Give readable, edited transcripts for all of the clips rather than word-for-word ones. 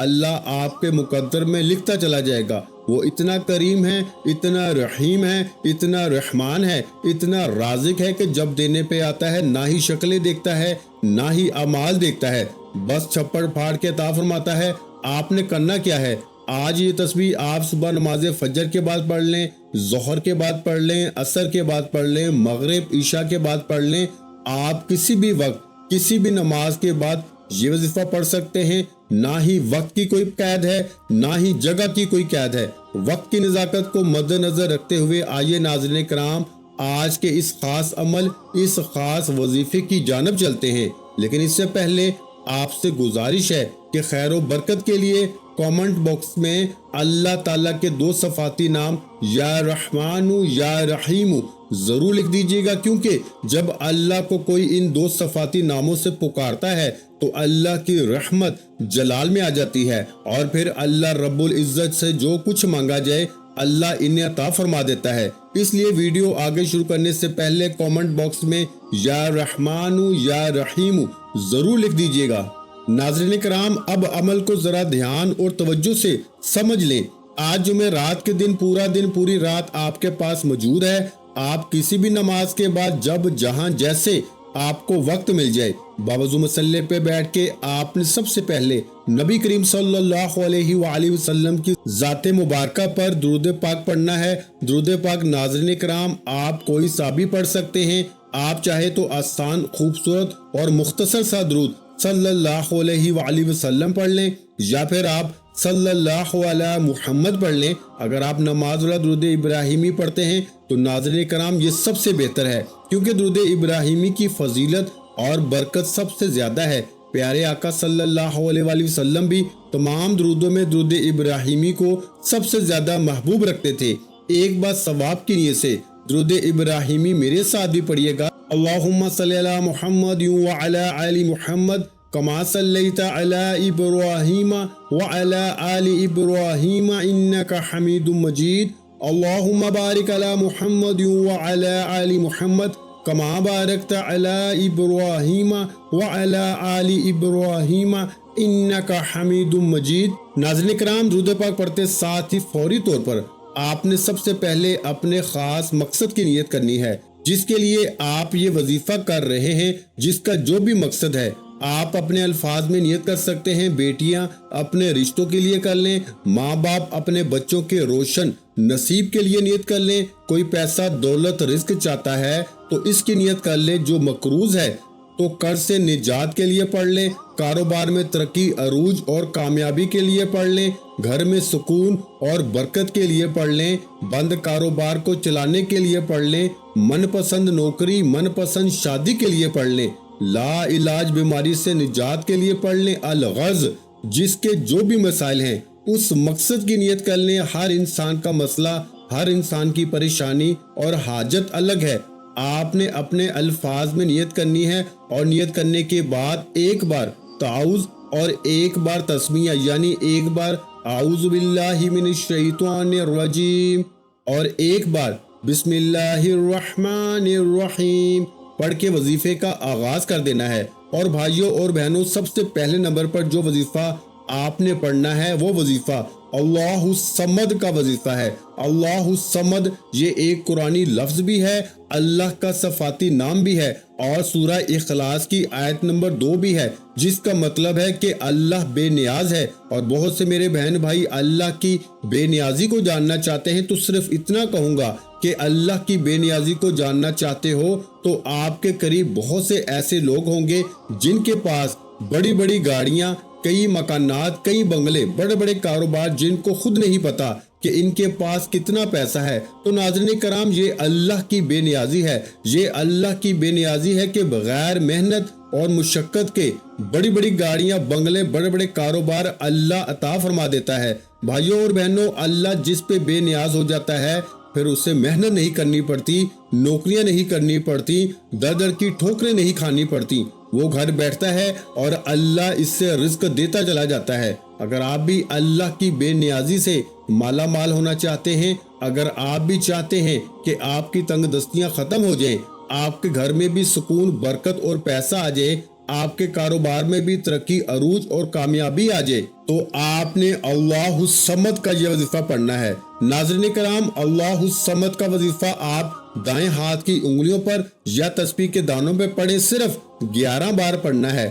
اللہ آپ کے مقدر میں لکھتا چلا جائے گا۔ وہ اتنا کریم ہے، اتنا رحیم ہے، اتنا رحمان ہے، اتنا رازق ہے کہ جب دینے پہ آتا ہے نہ ہی شکلیں دیکھتا ہے نہ ہی اعمال دیکھتا ہے، بس چھپڑ پھاڑ کے عطا فرماتا ہے۔ آپ نے کرنا کیا ہے؟ آج یہ تسبیح آپ صبح نماز فجر کے بعد پڑھ لیں، ظہر کے بعد پڑھ لیں، عصر کے بعد پڑھ لیں، مغرب عشاء کے بعد پڑھ لیں۔ آپ کسی بھی وقت کسی بھی نماز کے بعد یہ وظیفہ پڑھ سکتے ہیں۔ نہ ہی وقت کی کوئی قید ہے نہ ہی جگہ کی کوئی قید ہے۔ وقت کی نزاکت کو مد نظر رکھتے ہوئے آئیے ناظرین کرام آج کے اس خاص عمل، اس خاص وظیفے کی جانب چلتے ہیں۔ لیکن اس سے پہلے آپ سے گزارش ہے کہ خیر و برکت کے لیے کامنٹ باکس میں اللہ تعالیٰ کے 2 صفاتی نام یا رحمان یا رحیم ضرور لکھ دیجیے گا، کیونکہ جب اللہ کو کوئی ان 2 صفاتی ناموں سے پکارتا ہے تو اللہ کی رحمت جلال میں آ جاتی ہے، اور پھر اللہ رب العزت سے جو کچھ مانگا جائے اللہ انہیں عطا فرما دیتا ہے۔ اس لیے ویڈیو آگے شروع کرنے سے پہلے کامنٹ باکس میں یا رحمان یا رحیم ضرور لکھ دیجیے گا۔ ناظرین کرام اب عمل کو ذرا دھیان اور توجہ سے سمجھ لیں۔ آج جمعرات کے دن پورا دن پوری رات آپ کے پاس موجود ہے۔ آپ کسی بھی نماز کے بعد جب جہاں جیسے آپ کو وقت مل جائے باوضو مصلی پہ بیٹھ کے آپ نے سب سے پہلے نبی کریم صلی اللہ علیہ وآلہ وسلم کی ذات مبارکہ پر درود پاک پڑھنا ہے۔ درود پاک ناظرین کرام آپ کوئی سا بھی پڑھ سکتے ہیں۔ آپ چاہے تو آسان، خوبصورت اور مختصر سا درود صلی اللہ علیہ وآلہ وسلم پڑھ لیں، یا پھر آپ صلی اللہ علیہ محمد پڑھ لیں۔ اگر آپ نماز والا درود ابراہیمی پڑھتے ہیں تو ناظرین کرام یہ سب سے بہتر ہے، کیونکہ درود ابراہیمی کی فضیلت اور برکت سب سے زیادہ ہے۔ پیارے آقا صلی اللہ علیہ وآلہ وسلم بھی تمام درودوں میں درود ابراہیمی کو سب سے زیادہ محبوب رکھتے تھے۔ ایک بات ثواب کی نیت سے درود ابراہیمی میرے ساتھ بھی پڑھیے گا۔ اللہم صلی علی محمد وعلی آل محمد کما صلیت علی ابراہیم وعلی آل ابراہیم انک حمید مجید۔ اللہم بارک علی محمد وعلی آل محمد کما بارکت علی ابراہیم وعلی آل ابراہیم انک حمید مجید۔ ناظرین کرام درود پاک پڑھتے ساتھ ہی فوری طور پر آپ نے سب سے پہلے اپنے خاص مقصد کی نیت کرنی ہے، جس کے لیے آپ یہ وظیفہ کر رہے ہیں، جس کا جو بھی مقصد ہے آپ اپنے الفاظ میں نیت کر سکتے ہیں۔ بیٹیاں اپنے رشتوں کے لیے کر لیں، ماں باپ اپنے بچوں کے روشن نصیب کے لیے نیت کر لیں، کوئی پیسہ دولت رزق چاہتا ہے تو اس کی نیت کر لیں، جو مقروض ہے تو قرض سے نجات کے لیے پڑھ لیں، کاروبار میں ترقی عروج اور کامیابی کے لیے پڑھ لیں، گھر میں سکون اور برکت کے لیے پڑھ لیں، بند کاروبار کو چلانے کے لیے پڑھ لیں، من پسند نوکری من پسند شادی کے لیے پڑھ لیں، لا علاج بیماری سے نجات کے لیے پڑھ لیں، الغرض جس کے جو بھی مسائل ہیں اس مقصد کی نیت کر لیں۔ ہر انسان کا مسئلہ، ہر انسان کی پریشانی اور حاجت الگ ہے۔ آپ نے اپنے الفاظ میں نیت کرنی ہے، اور نیت کرنے کے بعد ایک بار تعوذ اور ایک بار تسمیہ، یعنی ایک بار اعوذ باللہ من الشیطان الرجیم اور ایک بار بسم اللہ الرحمن الرحیم پڑھ کے وظیفے کا آغاز کر دینا ہے۔ اور بھائیوں اور بہنوں، سب سے پہلے نمبر پر جو وظیفہ آپ نے پڑھنا ہے وہ وظیفہ اللہ الصمد کا وظیفہ ہے۔ اللہ الصمد یہ ایک قرآنی لفظ بھی ہے، اللہ کا صفاتی نام بھی ہے، اور سورہ اخلاص کی آیت نمبر 2 بھی ہے، جس کا مطلب ہے کہ اللہ بے نیاز ہے۔ اور بہت سے میرے بہن بھائی اللہ کی بے نیازی کو جاننا چاہتے ہیں، تو صرف اتنا کہوں گا کہ اللہ کی بے نیازی کو جاننا چاہتے ہو تو آپ کے قریب بہت سے ایسے لوگ ہوں گے جن کے پاس بڑی بڑی گاڑیاں، کئی مکانات، کئی بنگلے، بڑے بڑے کاروبار، جن کو خود نہیں پتا کہ ان کے پاس کتنا پیسہ ہے۔ تو ناظرین کرام یہ اللہ کی بے نیازی ہے، یہ اللہ کی بے نیازی ہے کہ بغیر محنت اور مشقت کے بڑی بڑی گاڑیاں، بنگلے، بڑے بڑے کاروبار اللہ عطا فرما دیتا ہے۔ بھائیوں اور بہنوں، اللہ جس پہ بے نیاز ہو جاتا ہے پھر اسے محنت نہیں کرنی پڑتی، نوکریاں نہیں کرنی پڑتی، در در کی ٹھوکریں نہیں کھانی پڑتی، وہ گھر بیٹھتا ہے اور اللہ اس سے رزق دیتا چلا جاتا ہے۔ اگر آپ بھی اللہ کی بے نیازی سے مالا مال ہونا چاہتے ہیں، اگر آپ بھی چاہتے ہیں کہ آپ کی تنگ دستیاں ختم ہو جائیں، آپ کے گھر میں بھی سکون، برکت اور پیسہ آ جائے، آپ کے کاروبار میں بھی ترقی عروج اور کامیابی آ جائے تو آپ نے اللہ الصمد کا یہ وظیفہ پڑھنا ہے۔ ناظرین کرام، اللہ الصمد کا وظیفہ آپ دائیں ہاتھ کی انگلیوں پر یا تسبیح کے دانوں پہ پڑھے صرف 11 بار پڑھنا ہے۔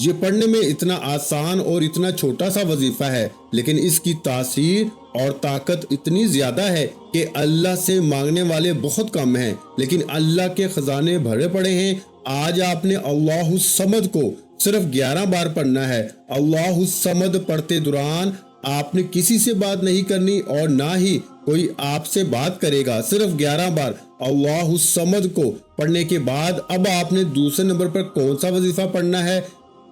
یہ پڑھنے میں اتنا آسان اور اتنا چھوٹا سا وظیفہ ہے، لیکن اس کی تاثیر اور طاقت اتنی زیادہ ہے کہ اللہ سے مانگنے والے بہت کم ہیں، لیکن اللہ کے خزانے بھرے پڑے ہیں۔ آج آپ نے اللہ الصمد کو صرف 11 بار پڑھنا ہے۔ اللہ الصمد پڑھتے دوران آپ نے کسی سے بات نہیں کرنی اور نہ ہی کوئی آپ سے بات کرے گا۔ صرف 11 بار اللہ الصمد کو پڑھنے کے بعد اب آپ نے دوسرے نمبر پر کون سا وظیفہ پڑھنا ہے؟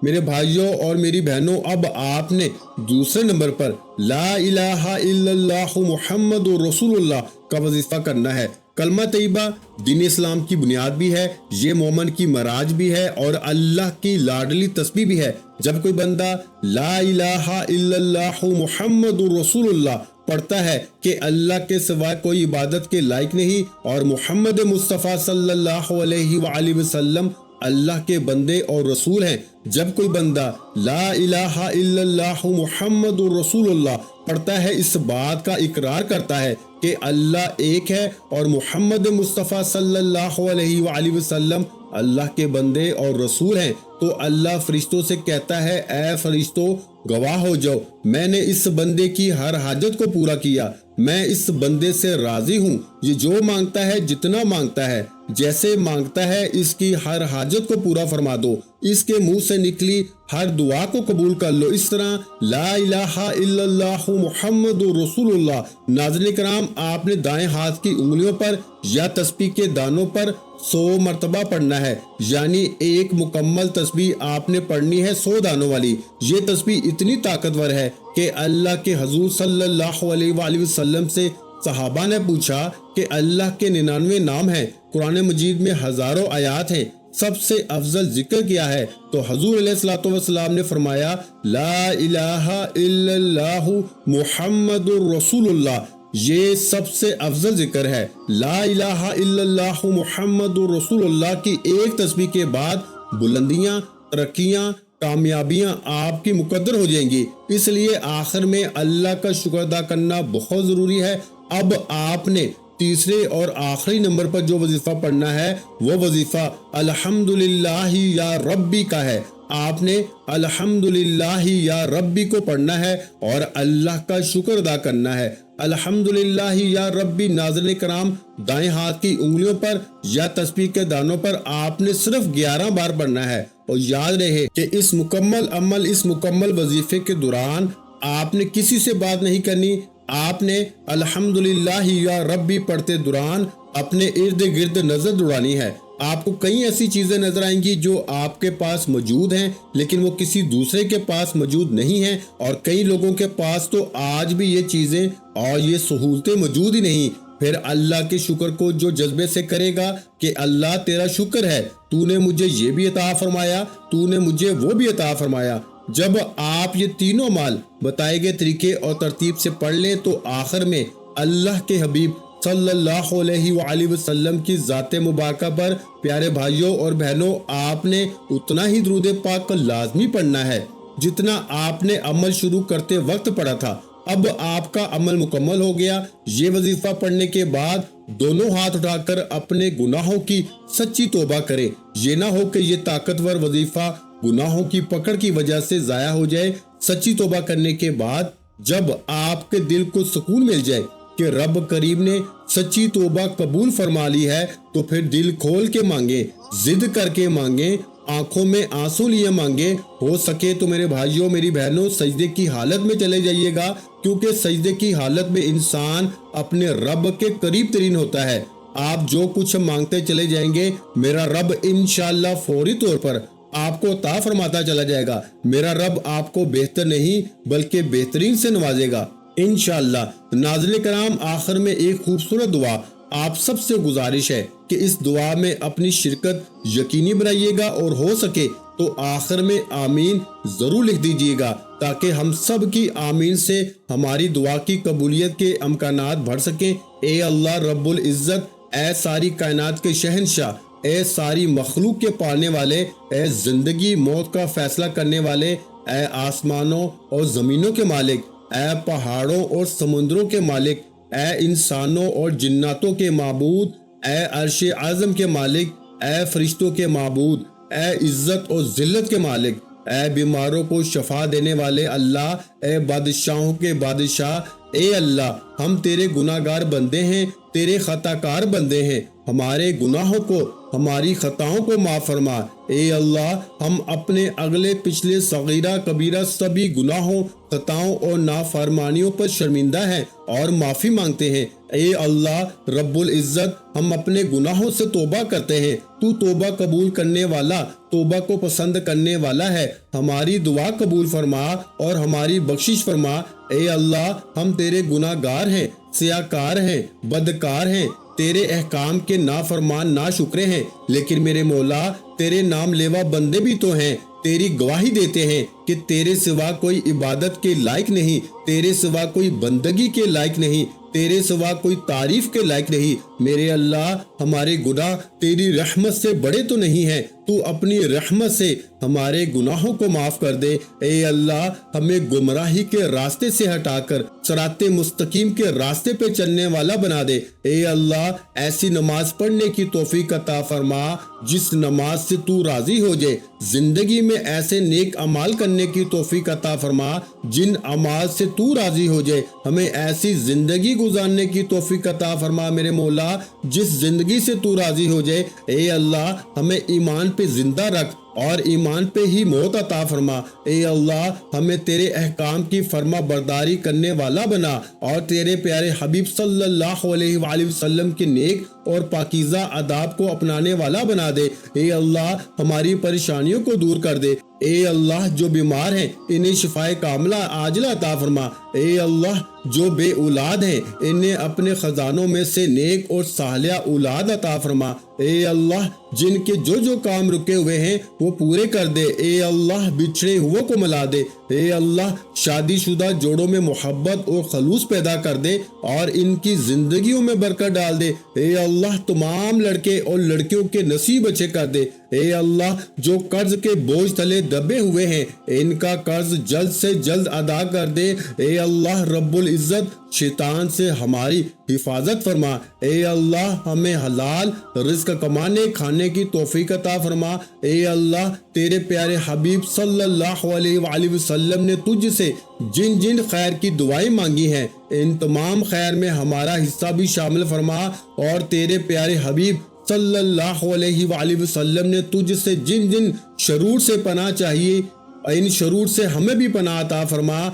میرے بھائیوں اور میری بہنوں، اب آپ نے دوسرے نمبر پر لا الہ الا اللہ محمد رسول اللہ کا وظیفہ کرنا ہے۔ کلمہ طیبہ دین اسلام کی بنیاد بھی ہے، یہ مومن کی معراج بھی ہے اور اللہ کی لاڈلی تسبیح بھی ہے۔ جب کوئی بندہ لا الہ الا اللہ محمد رسول اللہ پڑھتا ہے کہ اللہ کے سوا کوئی عبادت کے لائق نہیں اور محمد مصطفیٰ صلی اللہ علیہ وآلہ وسلم اللہ کے بندے اور رسول ہیں، جب کوئی بندہ لا الہ الا اللہ محمد رسول اللہ پڑھتا ہے، اس بات کا اقرار کرتا ہے کہ اللہ ایک ہے اور محمد مصطفیٰ صلی اللہ علیہ وآلہ وسلم اللہ کے بندے اور رسول ہیں، تو اللہ فرشتوں سے کہتا ہے، اے فرشتوں گواہ ہو جاؤ، میں نے اس بندے کی ہر حاجت کو پورا کیا، میں اس بندے سے راضی ہوں، یہ جو مانگتا ہے، جتنا مانگتا ہے، جیسے مانگتا ہے، اس کی ہر حاجت کو پورا فرما دو، اس کے منہ سے نکلی ہر دعا کو قبول کر لو۔ اس طرح لا الہ الا اللہ محمد رسول اللہ۔ ناظرین کرام، آپ نے دائیں ہاتھ کی انگلیوں پر یا تسبیح کے دانوں پر 100 مرتبہ پڑھنا ہے، یعنی ایک مکمل تسبیح آپ نے پڑھنی ہے 100 دانوں والی۔ یہ تسبیح اتنی طاقتور ہے کہ اللہ کے حضور صلی اللہ علیہ وآلہ وسلم سے صحابہ نے پوچھا کہ اللہ کے 99 نام ہیں، قرآن مجید میں ہزاروں آیات ہیں، سب سے افضل ذکر کیا ہے؟ تو حضور علیہ الصلوۃ والسلام نے فرمایا لا الہ الا اللہ محمد رسول اللہ، یہ سب سے افضل ذکر ہے۔ لا الہ الا اللہ محمد رسول اللہ کی ایک تسبیح کے بعد بلندیاں، ترقیاں، کامیابیاں آپ کی مقدر ہو جائیں گی۔ اس لیے آخر میں اللہ کا شکر ادا کرنا بہت ضروری ہے۔ اب آپ نے تیسرے اور آخری نمبر پر جو وظیفہ پڑھنا ہے وہ وظیفہ الحمدللہ یا ربی کا ہے۔ آپ نے الحمدللہ یا ربی کو پڑھنا ہے اور اللہ کا شکر ادا کرنا ہے۔ الحمدللہ یا ربی، ناظرین کرام، دائیں ہاتھ کی انگلیوں پر یا تسبیح کے دانوں پر آپ نے صرف 11 بار پڑھنا ہے، اور یاد رہے کہ اس مکمل وظیفے کے دوران آپ نے کسی سے بات نہیں کرنی۔ آپ نے الحمدللہ یا ربی پڑھتے دوران اپنے ارد گرد نظر دوڑانی ہے۔ آپ کو کئی ایسی چیزیں نظر آئیں گی جو آپ کے پاس موجود ہیں لیکن وہ کسی دوسرے کے پاس موجود نہیں ہیں، اور کئی لوگوں کے پاس تو آج بھی یہ چیزیں اور یہ سہولتیں موجود ہی نہیں۔ پھر اللہ کے شکر کو جو جذبے سے کرے گا کہ اللہ تیرا شکر ہے، تو نے مجھے یہ بھی عطا فرمایا، تو نے مجھے وہ بھی عطا فرمایا۔ جب آپ یہ تینوں مال بتائے گئے طریقے اور ترتیب سے پڑھ لیں تو آخر میں اللہ کے حبیب صلی اللہ علیہ وآلہ وسلم کی ذات مبارکہ پر پیارے بھائیوں اور بہنوں آپ نے اتنا ہی درود پاک کا لازمی پڑھنا ہے جتنا آپ نے عمل شروع کرتے وقت پڑھا تھا۔ اب آپ کا عمل مکمل ہو گیا۔ یہ وظیفہ پڑھنے کے بعد دونوں ہاتھ اٹھا کر اپنے گناہوں کی سچی توبہ کرے۔ یہ نہ ہو کہ یہ طاقتور وظیفہ گناہوں کی پکڑ کی وجہ سے ضائع ہو جائے۔ سچی توبہ کرنے کے بعد جب آپ کے دل کو سکون مل جائے کہ رب کریم نے سچی توبہ قبول فرما لی ہے، تو پھر دل کھول کے مانگیں، ضد کر کے مانگیں، آنکھوں میں آنسو لیے مانگیں۔ ہو سکے تو میرے بھائیوں میری بہنوں سجدے کی حالت میں چلے جائیے گا، کیونکہ سجدے کی حالت میں انسان اپنے رب کے قریب ترین ہوتا ہے۔ آپ جو کچھ مانگتے چلے جائیں گے میرا رب انشاءاللہ فوری طور پر آپ کو عطا فرماتا چلا جائے گا۔ میرا رب آپ کو بہتر نہیں بلکہ بہترین سے نوازے گا انشاءاللہ۔ ناظرین کرام، آخر میں ایک خوبصورت دعا آپ سب سے گزارش ہے کہ اس دعا میں اپنی شرکت یقینی بنائیے گا، اور ہو سکے تو آخر میں آمین ضرور لکھ دیجیے گا تاکہ ہم سب کی آمین سے ہماری دعا کی قبولیت کے امکانات بڑھ سکیں۔ اے اللہ رب العزت، اے ساری کائنات کے شہنشاہ، اے ساری مخلوق کے پالنے والے، اے زندگی موت کا فیصلہ کرنے والے، اے آسمانوں اور زمینوں کے مالک، اے پہاڑوں اور سمندروں کے مالک، اے انسانوں اور جناتوں کے معبود، اے عرش اعظم کے مالک، اے فرشتوں کے معبود، اے عزت اور ذلت کے مالک، اے بیماروں کو شفا دینے والے اللہ، اے بادشاہوں کے بادشاہ، اے اللہ ہم تیرے گناہ گار بندے ہیں، تیرے خطا کار بندے ہیں، ہمارے گناہوں کو، ہماری خطاؤں کو معاف فرما۔ اے اللہ ہم اپنے اگلے پچھلے صغیرہ کبیرہ سبھی گناہوں، خطاؤں اور نافرمانیوں پر شرمندہ ہیں اور معافی مانگتے ہیں۔ اے اللہ رب العزت ہم اپنے گناہوں سے توبہ کرتے ہیں، تو توبہ قبول کرنے والا، توبہ کو پسند کرنے والا ہے۔ ہماری دعا قبول فرما اور ہماری بخشش فرما۔ اے اللہ ہم تیرے گناہ گار ہیں، سیاکار ہیں، بدکار ہیں، تیرے احکام کے نافرمان ناشکرے ہیں، لیکن میرے مولا تیرے نام لیوا بندے بھی تو ہیں، تیری گواہی دیتے ہیں کہ تیرے سوا کوئی عبادت کے لائق نہیں، تیرے سوا کوئی بندگی کے لائق نہیں، تیرے سوا کوئی تعریف کے لائق نہیں۔ میرے اللہ ہمارے گناہ تیری رحمت سے بڑے تو نہیں ہیں، تو اپنی رحمت سے ہمارے گناہوں کو معاف کر دے۔ اے اللہ ہمیں گمراہی کے راستے سے ہٹا کر صراط مستقیم کے راستے پہ چلنے والا بنا دے۔ اے اللہ ایسی نماز پڑھنے کی توفیق عطا فرما جس نماز سے تو راضی ہو جائے، زندگی میں ایسے نیک اعمال کرنے کی توفیق عطا فرما جن اعمال سے تو راضی ہو جائے، ہمیں ایسی زندگی گزارنے کی توفیق عطا فرما میرے مولا جس زندگی سے تو راضی ہو جائے۔ اے اللہ ہمیں ایمان پہ زندہ رکھ اور ایمان پہ ہی موت عطا فرما۔ اے اللہ ہمیں تیرے احکام کی فرما برداری کرنے والا بنا اور تیرے پیارے حبیب صلی اللہ علیہ وآلہ وسلم کے نیک اور پاکیزہ آداب کو اپنانے والا بنا دے۔ اے اللہ ہماری پریشانیوں کو دور کر دے۔ اے اللہ جو بیمار ہیں انہیں شفائے کاملہ عاجلہ عطا فرما۔ اے اللہ جو بے اولاد ہیں انہیں اپنے خزانوں میں سے نیک اور صالحہ اولاد عطا فرما۔ اے اللہ جن کے جو کام رکے ہوئے ہیں وہ پورے کر دے۔ اے اللہ بچھڑے ہوئے کو ملا دے۔ اے اللہ شادی شدہ جوڑوں میں محبت اور خلوص پیدا کر دے اور ان کی زندگیوں میں برکت ڈال دے۔ اے اللہ تمام لڑکے اور لڑکیوں کے نصیب اچھے کر دے۔ اے اللہ جو قرض کے بوجھ تلے دبے ہوئے ہیں ان کا قرض جلد سے جلد ادا کر دے۔ اے اللہ رب العزت شیطان سے ہماری حفاظت فرما۔ اے اللہ ہمیں حلال رزق کمانے کھانے کی توفیق عطا فرما۔ اے اللہ تیرے پیارے حبیب صلی اللہ علیہ وآلہ وسلم نے تجھ سے جن جن خیر کی دعائیں مانگی ہیں ان تمام خیر میں ہمارا حصہ بھی شامل فرما، اور تیرے پیارے حبیب صلی اللہ علیہ وآلہ وسلم نے تجھ سے جن جن شرور سے پناہ چاہیے ان شرور سے ہمیں بھی پناہ عطا فرما۔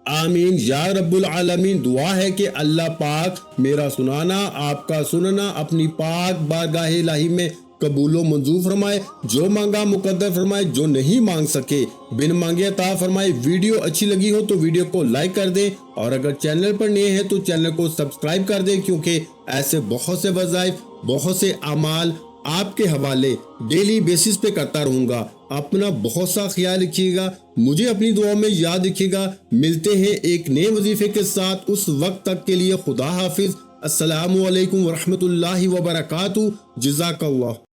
آمین یا رب العالمین۔ دعا ہے کہ اللہ پاک میرا سنانا آپ کا سننا اپنی پاک بارگاہ الہی میں قبول و منظور فرمائے، جو مانگا مقدر فرمائے، جو نہیں مانگ سکے بن مانگے عطا فرمائے۔ ویڈیو اچھی لگی ہو تو ویڈیو کو لائک کر دیں، اور اگر چینل پر نئے ہیں تو چینل کو سبسکرائب کر دیں، کیونکہ ایسے بہت سے وظائف، بہت سے اعمال آپ کے حوالے ڈیلی بیسس پہ کرتا رہوں گا۔ اپنا بہت سا خیال رکھیے گا، مجھے اپنی دعاؤں میں یاد رکھیے گا۔ ملتے ہیں ایک نئے وظیفے کے ساتھ، اس وقت تک کے لیے خدا حافظ۔ السلام علیکم ورحمۃ اللہ وبرکاتہ۔ جزاک اللہ۔